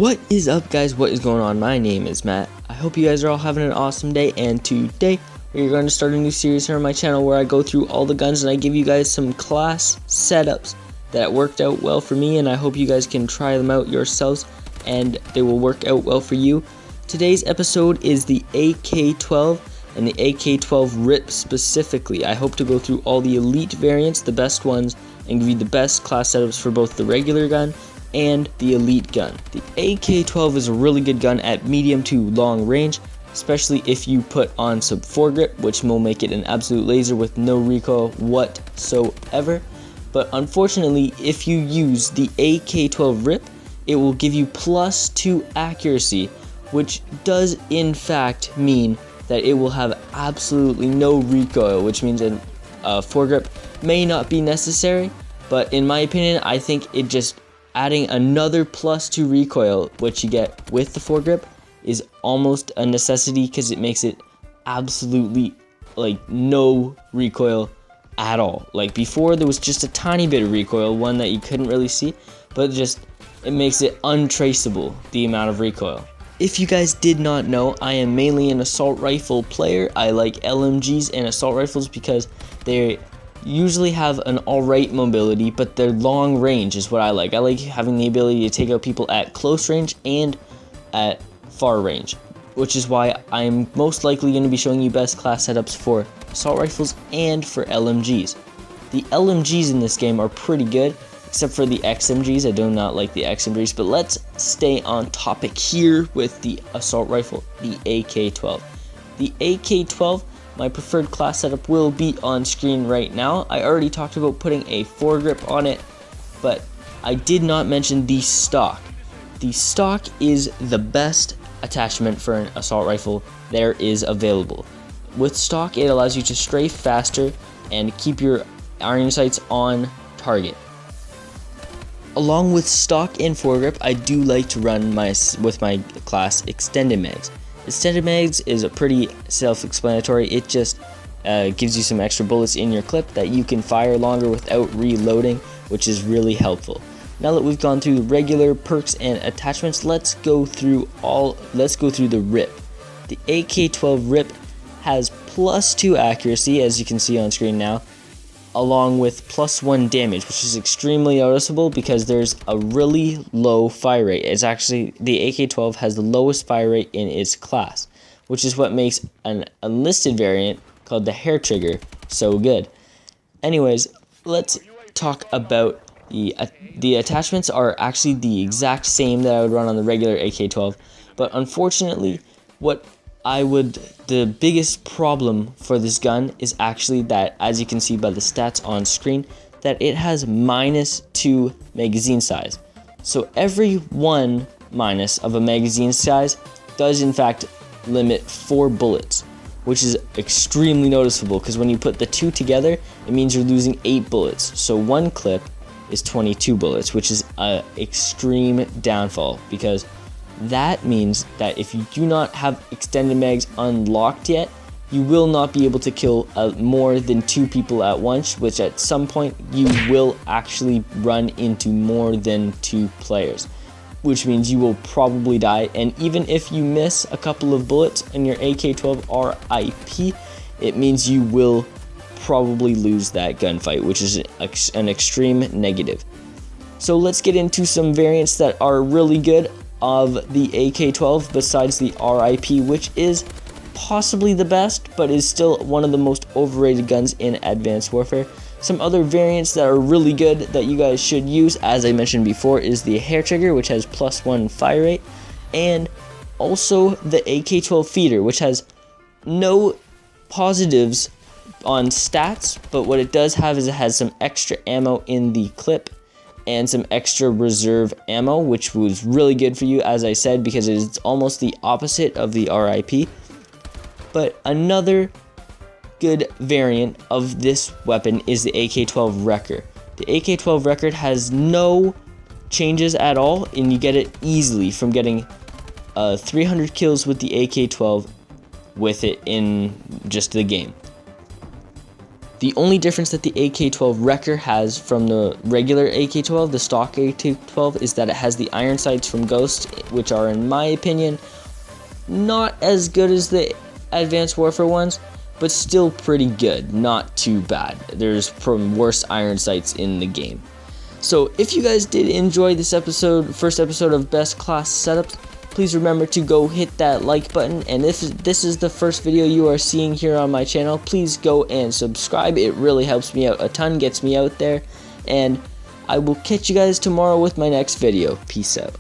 What is up, guys? What is going on? My name is Matt. I hope you guys are all having an awesome day, and today we're going to start a new series here on my channel where I go through all the guns and I give you guys some class setups that worked out well for me, and I hope you guys can try them out yourselves and they will work out well for you. Today's episode is the AK-12 and the AK-12 RIP specifically. I hope to go through all the elite variants, the best ones, and give you the best class setups for both the regular gun and the elite gun. The AK-12 is a really good gun at medium to long range, especially if you put on some foregrip, which will make it an absolute laser with no recoil whatsoever. But unfortunately, if you use the AK-12 RIP, it will give you +2 accuracy, which does in fact mean that it will have absolutely no recoil, which means a foregrip may not be necessary. But in my opinion, I think it just adding another +2 recoil, which you get with the foregrip, is almost a necessity because it makes it absolutely like no recoil at all. Like before, there was just a tiny bit of recoil, one that you couldn't really see, but it makes it untraceable, the amount of recoil. If you guys did not know, I am mainly an assault rifle player. I like LMGs and assault rifles because they usually have an alright mobility, but their long range is what I like. I like having the ability to take out people at close range and at far range, which is why I'm most likely going to be showing you best class setups for assault rifles and for LMGs. The LMGs in this game are pretty good, except for the XMGs. I do not like the XMGs, but let's stay on topic here with the assault rifle, the AK-12. The AK-12, my preferred class setup, will be on screen right now. I already talked about putting a foregrip on it, but I did not mention the stock. The stock is the best attachment for an assault rifle there is available. With stock, it allows you to strafe faster and keep your iron sights on target. Along with stock and foregrip, I do like to run with my class extended mags. Extended mags is a pretty self-explanatory. It just gives you some extra bullets in your clip that you can fire longer without reloading, which is really helpful. Now that we've gone through the regular perks and attachments, let's go through the RIP. The AK-12 RIP has +2 accuracy, as you can see on screen now, along with +1 damage, which is extremely noticeable because there's a really low fire rate. It's actually, the AK-12 has the lowest fire rate in its class, which is what makes an enlisted variant called the hair trigger so good. Anyways, let's talk about the attachments. Are actually the exact same that I would run on the regular AK-12, but unfortunately, the biggest problem for this gun is actually that, as you can see by the stats on screen, that it has -2 magazine size. So every one minus of a magazine size does in fact limit 4 bullets, which is extremely noticeable because when you put the two together, it means you're losing 8 bullets. So one clip is 22 bullets, which is an extreme downfall, because that means that if you do not have extended mags unlocked yet, you will not be able to kill more than 2 people at once, which at some point you will actually run into more than 2 players, which means you will probably die. And even if you miss a couple of bullets in your AK-12 RIP, it means you will probably lose that gunfight, which is an extreme negative. So let's get into some variants that are really good of the AK-12 besides the RIP, which is possibly the best, but is still one of the most overrated guns in Advanced Warfare. Some other variants that are really good that you guys should use, as I mentioned before, is the hair trigger, which has +1 fire rate, and also the AK-12 feeder, which has no positives on stats, but what it does have is it has some extra ammo in the clip and some extra reserve ammo, which was really good for you, as I said, because it's almost the opposite of the RIP. But another good variant of this weapon is the AK-12 Wrecker. The AK-12 Wrecker has no changes at all, and you get it easily from getting 300 kills with the AK-12 with it in just the game. The only difference that the AK-12 Wrecker has from the regular AK-12, the stock AK-12, is that it has the iron sights from Ghost, which are, in my opinion, not as good as the Advanced Warfare ones, but still pretty good, not too bad. There's from worse iron sights in the game. So if you guys did enjoy this first episode of Best Class Setups, please remember to go hit that like button, and if this is the first video you are seeing here on my channel, please go and subscribe. It really helps me out a ton, gets me out there, and I will catch you guys tomorrow with my next video. Peace out.